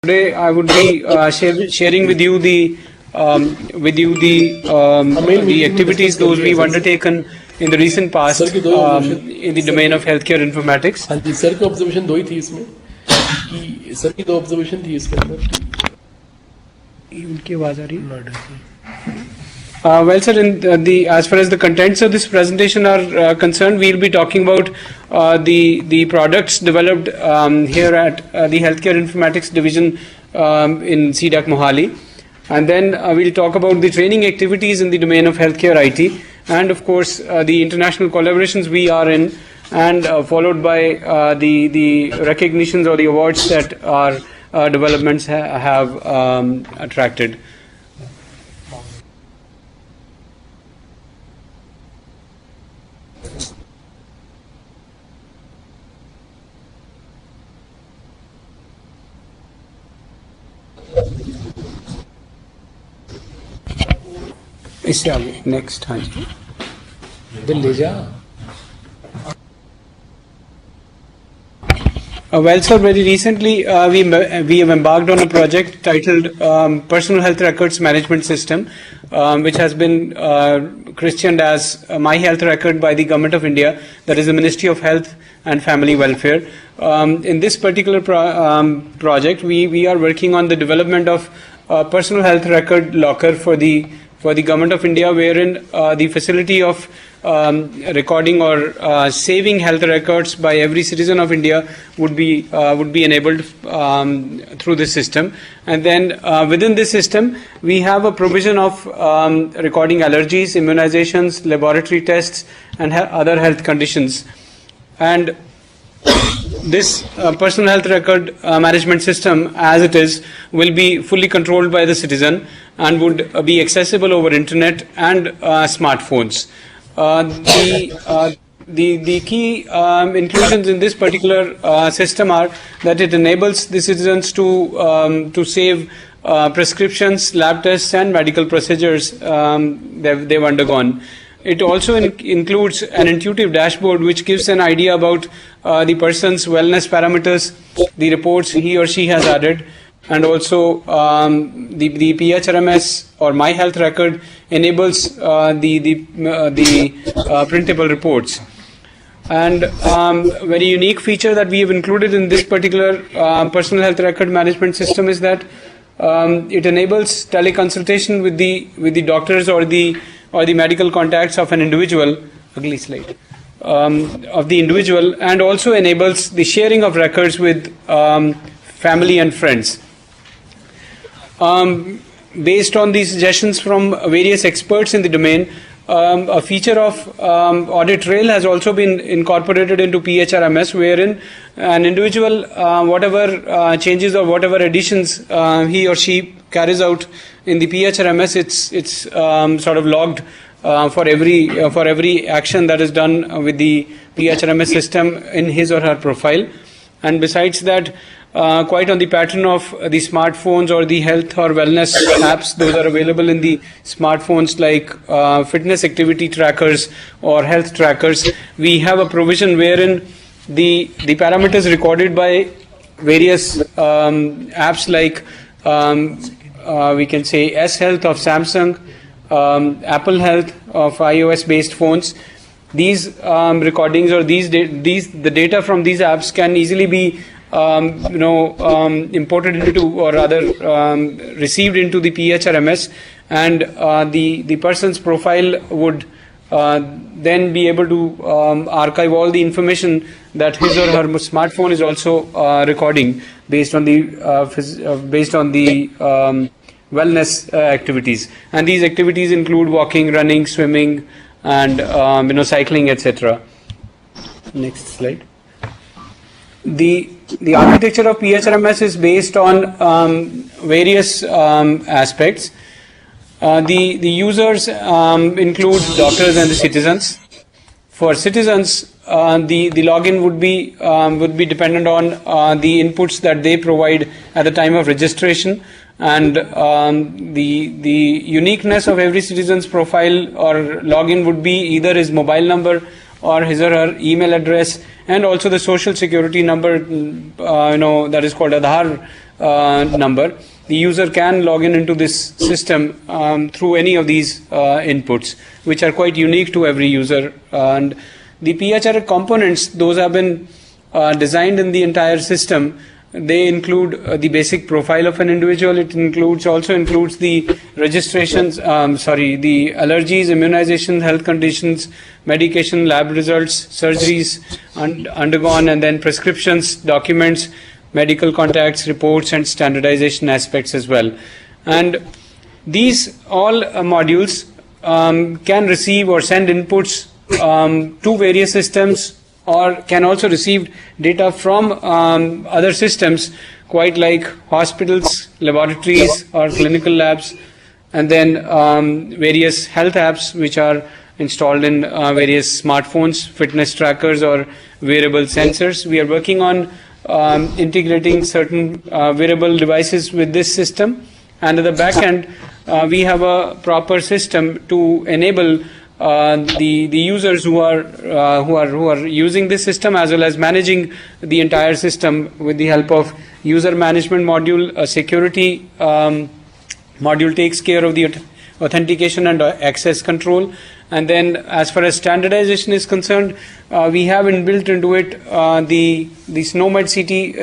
Today I would be sharing with you the activities those we've undertaken in the recent past in the domain of healthcare informatics. हाँ जी, sir की observation दो ही थी इसमें कि sir की दो observation थी इसके अंदर. उनकी आवाज आ रही है? Well, sir, as far as the contents of this presentation are concerned, we'll be talking about the products developed here at the Healthcare Informatics Division in DAC Mohali, and then we'll talk about the training activities in the domain of healthcare IT, and of course the international collaborations we are in, and followed by the recognitions or the awards that our developments have attracted. इससे आगे next. हाँ जी, दिल ले जा. Well, sir, very recently we have embarked on a project titled Personal Health Records Management System, which has been christened as My Health Record by the Government of India, that is the Ministry of Health and Family Welfare. In this particular project, we are working on the development of personal health record locker for the Government of India, wherein the facility of recording or saving health records by every citizen of India would be enabled through this system. And then within this system, we have a provision of recording allergies, immunizations, laboratory tests, and other health conditions. And this personal health record management system, as it is, will be fully controlled by the citizen and would be accessible over internet and smartphones. The key inclusions in this particular system are that it enables the citizens to save prescriptions, lab tests, and medical procedures they've undergone. It also includes an intuitive dashboard which gives an idea about the person's wellness parameters, the reports he or she has added, and also the PHRMS or My Health Record enables the printable reports. And very unique feature that we have included in this particular personal health record management system is that it enables teleconsultation with the doctors or the medical contacts of an individual, ugly slide, of the individual, and also enables the sharing of records with family and friends. Based on these suggestions from various experts in the domain, a feature of audit trail has also been incorporated into PHRMS, wherein an individual, whatever changes or whatever additions he or she carries out in the PHRMS, it's sort of logged for every action that is done with the PHRMS system in his or her profile. And besides that, quite on the pattern of the smartphones or the health or wellness apps, those are available in the smartphones like fitness activity trackers or health trackers. We have a provision wherein the parameters recorded by various apps like we can say S Health of Samsung, Apple Health of iOS based phones. These recordings or the data from these apps can easily be imported into, or rather received into the PHRMS, and the person's profile would then be able to archive all the information that his or her smartphone is also recording based on the wellness activities. And these activities include walking, running, swimming, and cycling, etc. Next slide. The architecture of PHRMS is based on various aspects. The users include doctors and the citizens. For citizens, the login would be dependent on the inputs that they provide at the time of registration, and the uniqueness of every citizen's profile or login would be either his mobile number or his or her email address, and also the social security number, that is called Aadhaar number. The user can log into this system through any of these inputs, which are quite unique to every user. And the PHR components, those have been designed in the entire system. They include the basic profile of an individual. It also includes the registrations, the allergies, immunizations, health conditions, medication, lab results, surgeries undergone, and then prescriptions, documents, medical contacts, reports, and standardization aspects as well. And these all modules can receive or send inputs to various systems, or can also receive data from other systems, quite like hospitals, laboratories, or clinical labs, and then various health apps which are installed in various smartphones, fitness trackers, or wearable sensors. We are working on integrating certain wearable devices with this system, and at the back end we have a proper system to enable the users who are using this system, as well as managing the entire system with the help of user management module. A security module takes care of the authentication and access control. And then as far as standardization is concerned, we have inbuilt into it the SNOMED CT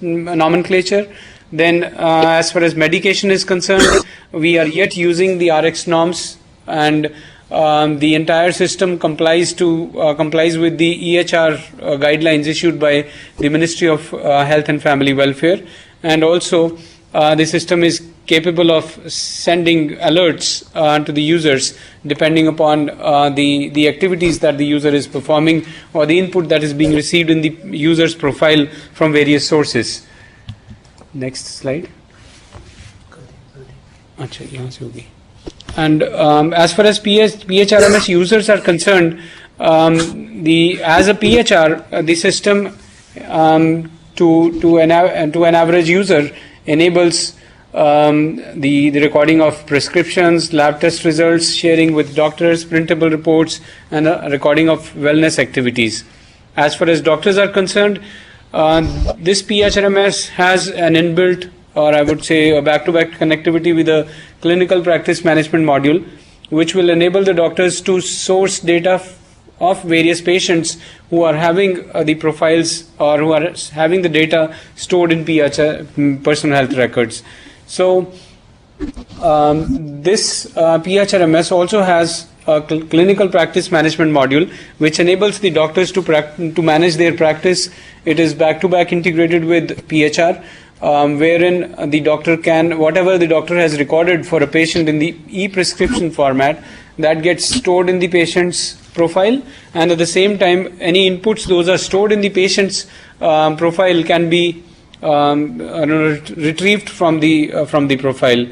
nomenclature. Then as far as medication is concerned, we are yet using the RX norms, and the entire system complies with the EHR guidelines issued by the Ministry of Health and Family Welfare. And also the system is capable of sending alerts to the users depending upon the activities that the user is performing, or the input that is being received in the user's profile from various sources. Next slide. And as far as PHRMS users are concerned, as a PHR, the system to an average user enables the recording of prescriptions, lab test results, sharing with doctors, printable reports, and a recording of wellness activities. As far as doctors are concerned, this PHRMS has an inbuilt, or I would say a back-to-back connectivity with a clinical practice management module, which will enable the doctors to source data of various patients who are having the profiles, or who are having the data stored in personal health records. So this PHRMS also has a clinical practice management module, which enables the doctors to manage their practice. It is back-to-back integrated with PHR, wherein the doctor can, whatever the doctor has recorded for a patient in the e-prescription format, that gets stored in the patient's profile, and at the same time any inputs those are stored in the patient's profile can be retrieved from the profile.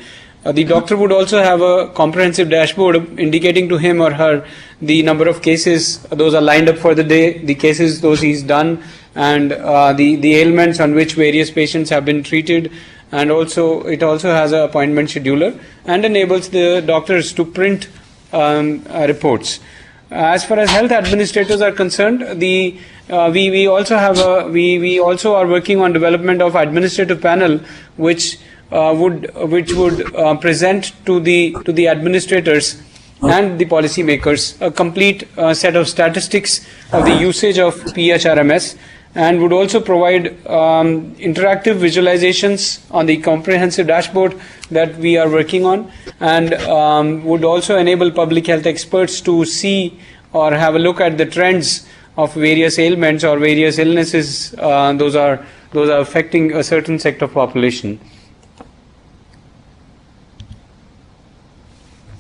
The doctor would also have a comprehensive dashboard indicating to him or her the number of cases those are lined up for the day, the cases those he's done, and the ailments on which various patients have been treated. And also it also has an appointment scheduler and enables the doctors to print reports. As far as health administrators are concerned, we also are working on development of administrative panel, which would present to the administrators and the policymakers a complete set of statistics of the usage of PHRMS, and would also provide interactive visualizations on the comprehensive dashboard that we are working on, and would also enable public health experts to see or have a look at the trends of various ailments or various illnesses those are affecting a certain sector of population.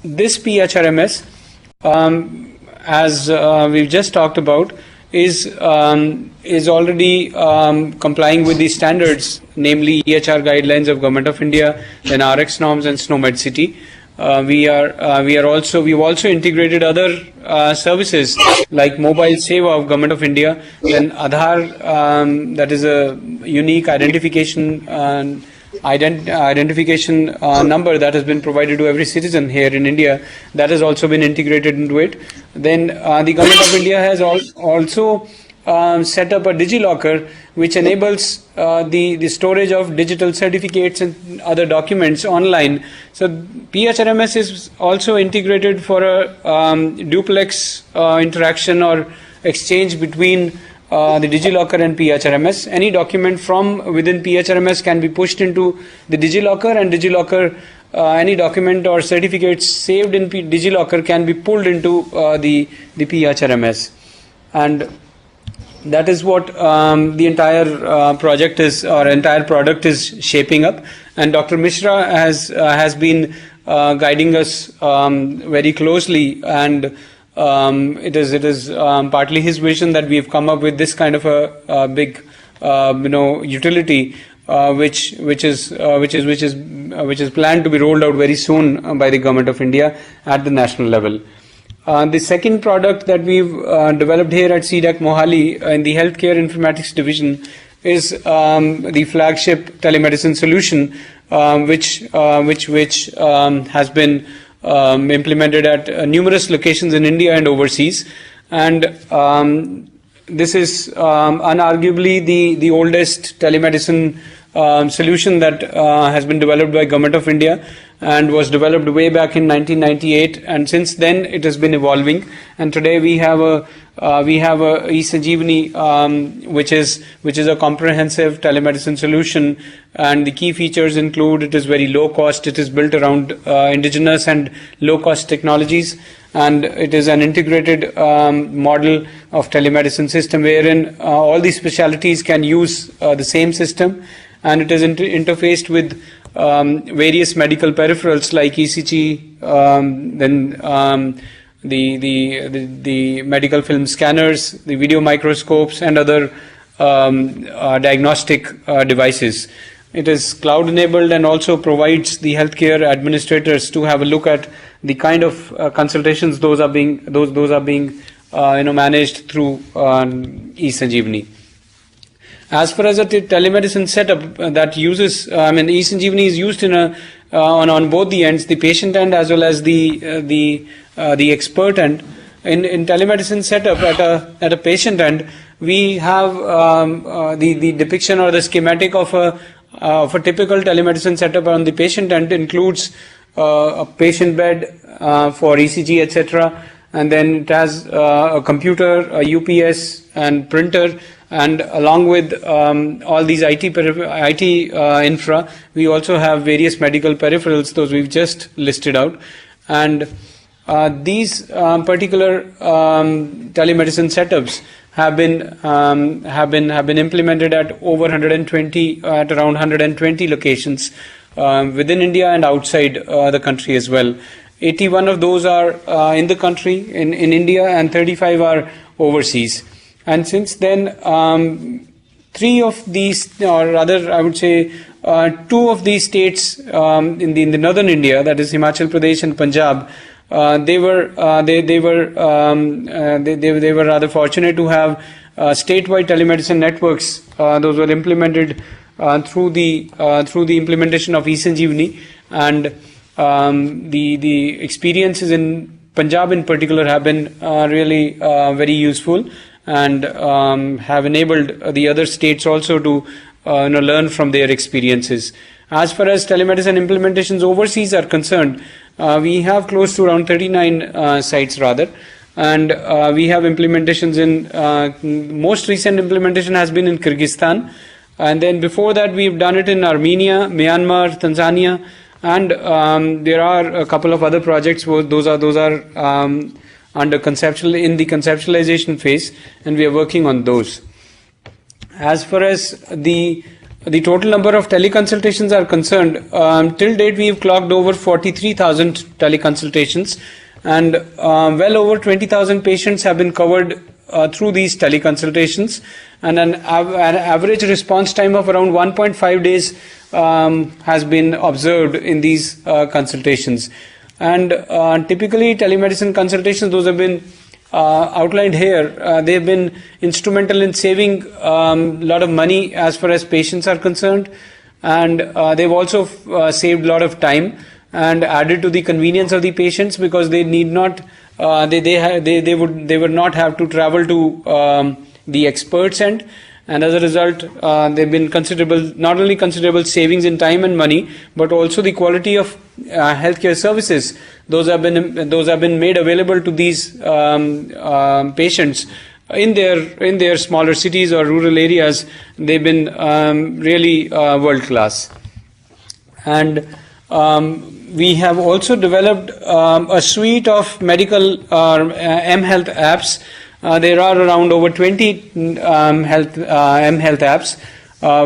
This PHRMS, as we've just talked about, is already complying with the standards, namely EHR guidelines of Government of India, then RX norms and SNOMED CT. We've also integrated other services like Mobile Seva of Government of India, then Aadhaar, that is a unique identification identification number that has been provided to every citizen here in India, that has also been integrated into it. Then the Government of India has also set up a DigiLocker, which enables the storage of digital certificates and other documents online. So PHRMS is also integrated for a duplex interaction or exchange between the DigiLocker and PHRMS. Any document from within PHRMS can be pushed into the DigiLocker, and DigiLocker, any document or certificates saved in DigiLocker can be pulled into the PHRMS. And that is what the entire project is, or entire product is shaping up. And Dr. Mishra has been guiding us very closely, and it is partly his vision that we have come up with this kind of a big utility, which is planned to be rolled out very soon by the Government of India at the national level. The second product that we've developed here at DAC Mohali in the Healthcare Informatics Division is the flagship telemedicine solution, which has been implemented at numerous locations in India and overseas. And this is unarguably the oldest telemedicine solution that has been developed by Government of India, and was developed way back in 1998, and since then it has been evolving. And today we have a eSanjeevani, which is a comprehensive telemedicine solution, and the key features include it is very low cost, it is built around indigenous and low cost technologies, and it is an integrated model of telemedicine system wherein all these specialties can use the same system, and it is interfaced with various medical peripherals like ECG, then the medical film scanners, the video microscopes, and other diagnostic devices. It is cloud enabled and also provides the healthcare administrators to have a look at the kind of consultations those are being managed through eSanjeevani. As far as a telemedicine setup that uses, eSanjeevani is used on both the ends, the patient end as well as the expert end. In telemedicine setup at a patient end, we have the depiction or the schematic of a typical telemedicine setup on the patient end includes a patient bed for ECG, etc., and then it has a computer, a UPS, and printer. And along with all these IT infra, we also have various medical peripherals, those we've just listed out. And these particular telemedicine setups have been implemented at around 120 locations within India and outside the country as well. 81 of those are in the country, in India, and 35 are overseas. And since then, 3 of these, or rather, I would say, 2 of these states in the northern India, that is Himachal Pradesh and Punjab, they were rather fortunate to have statewide telemedicine networks. Those were implemented through the implementation of eSanjeevani, and the experiences in Punjab in particular have been really very useful, and have enabled the other states also to learn from their experiences. As far as telemedicine implementations overseas are concerned, we have close to around 39 sites rather, and we have implementations in most recent implementation has been in Kyrgyzstan, and then before that we've done it in Armenia, Myanmar, Tanzania, and there are a couple of other projects where those are in the conceptualization phase, and we are working on those. As far as the total number of teleconsultations are concerned, till date we have clocked over 43,000 teleconsultations, and well over 20,000 patients have been covered through these teleconsultations, and an average response time of around 1.5 days has been observed in these consultations. And typically telemedicine consultations, those have been outlined here, they have been instrumental in saving a lot of money as far as patients are concerned, and they've also saved a lot of time and added to the convenience of the patients, because they need not they would not have to travel to the experts end, and as a result they've been not only considerable savings in time and money, but also the quality of healthcare services. Those have been made available to these patients in their smaller cities or rural areas. They've been really world class. And we have also developed a suite of medical M-Health apps. There are around over 20 M-Health apps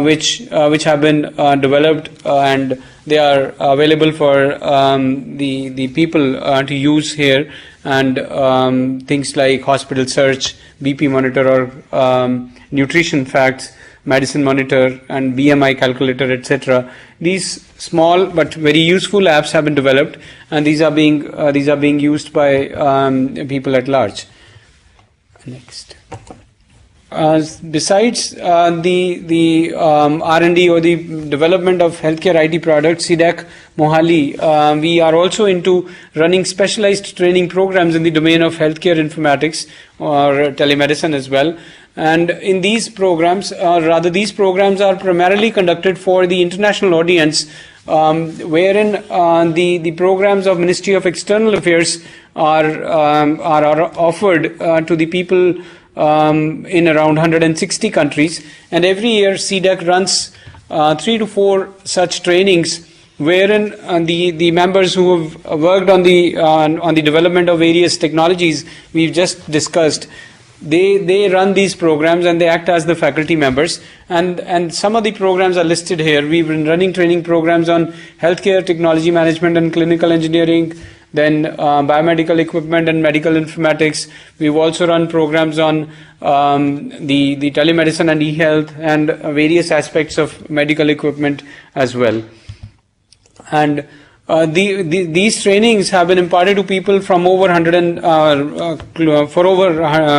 which have been developed, and they are available for the people to use here. And things like hospital search, BP monitor, or nutrition facts, medicine monitor, and BMI calculator, etc. These small but very useful apps have been developed, and these are being used by people at large. Next. Besides the R&D or the development of healthcare IT products, CDAC Mohali, we are also into running specialized training programs in the domain of healthcare informatics or telemedicine as well. And in these programs, these programs are primarily conducted for the international audience, wherein the programs of Ministry of External Affairs are offered to the people in around 160 countries. And every year CDAC runs 3 to 4 such trainings, wherein the members who have worked on the development of various technologies we've just discussed, they run these programs and they act as the faculty members. And some of the programs are listed here. We've been running training programs on healthcare technology management and clinical engineering, then biomedical equipment and medical informatics. We've also run programs on the telemedicine and e-health and various aspects of medical equipment as well. And these trainings have been imparted to people from over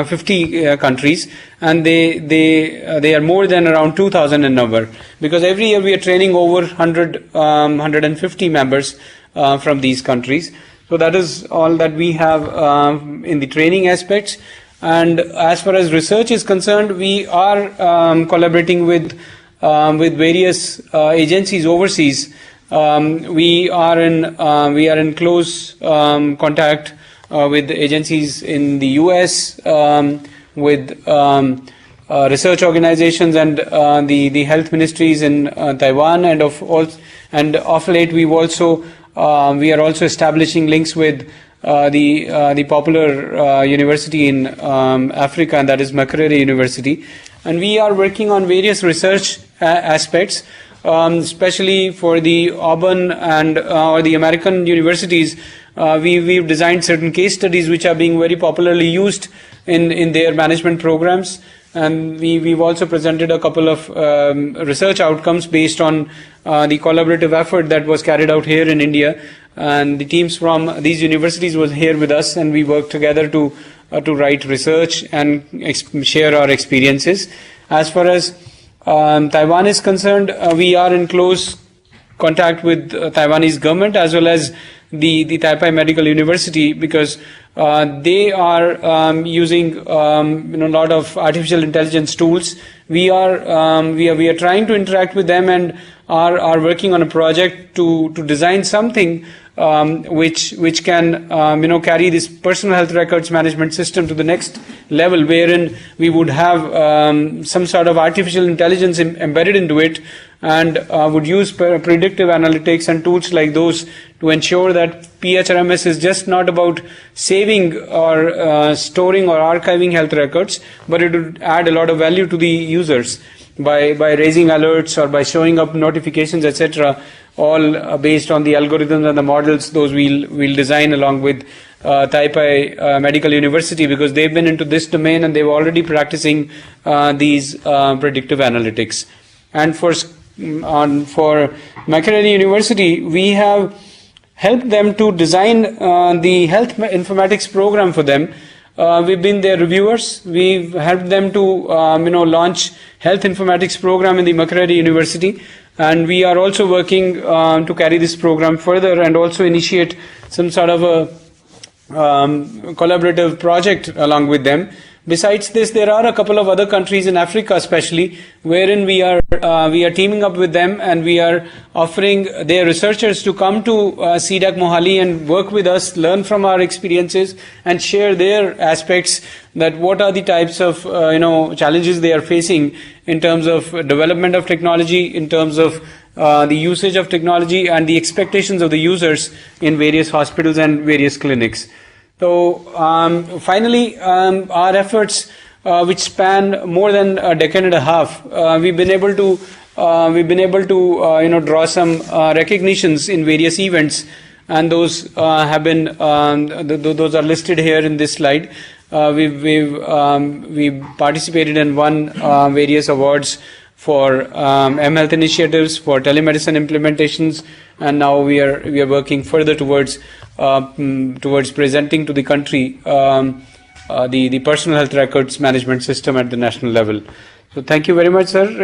50 countries, and they are more than around 2,000 in number, because every year we are training over 150 members from these countries. So that is all that we have in the training aspects. And as far as research is concerned, we are collaborating with various agencies overseas. We are in close contact with agencies in the US, with research organizations and the health ministries in Taiwan, and of late we are also establishing links with the popular university in Africa, and that is Makerere University. And we are working on various research aspects, especially for the Auburn and or the American universities. We've designed certain case studies which are being very popularly used in their management programs. And we've also presented a couple of research outcomes based on the collaborative effort that was carried out here in India. And the teams from these universities was here with us, and we worked together to write research and share our experiences. As far as Taiwan is concerned, we are in close contact with Taiwanese government as well as the Taipei Medical University, because they are using a lot of artificial intelligence tools. We are trying to interact with them and are working on a project to design something which can carry this personal health records management system to the next level, wherein we would have some sort of artificial intelligence embedded into it, and would use predictive analytics and tools like those to ensure that PHRMS is just not about saving or storing or archiving health records, but it would add a lot of value to the users by raising alerts or by showing up notifications, etc., all based on the algorithms and the models. Those we'll design along with Taipei Medical University, because they've been into this domain and they're already practicing these predictive analytics. And for Makerere University, we have helped them to design the health informatics program for them, we've been their reviewers. We've helped them to launch health informatics program in the Makerere University, and we are also working to carry this program further and also initiate some sort of a collaborative project along with them. Besides this, there are a couple of other countries in Africa especially, wherein we are teaming up with them, and we are offering their researchers to come to DAC Mohali and work with us, learn from our experiences and share their aspects, that what are the types of challenges they are facing in terms of development of technology, in terms of the usage of technology and the expectations of the users in various hospitals and various clinics. So finally, our efforts, which span more than a decade and a half, we've been able to draw some recognitions in various events, and those have been those are listed here in this slide. We've participated and won various awards for mHealth initiatives, for telemedicine implementations, and now we are working further towards presenting to the country the personal health records management system at the national level. So thank you very much, sir.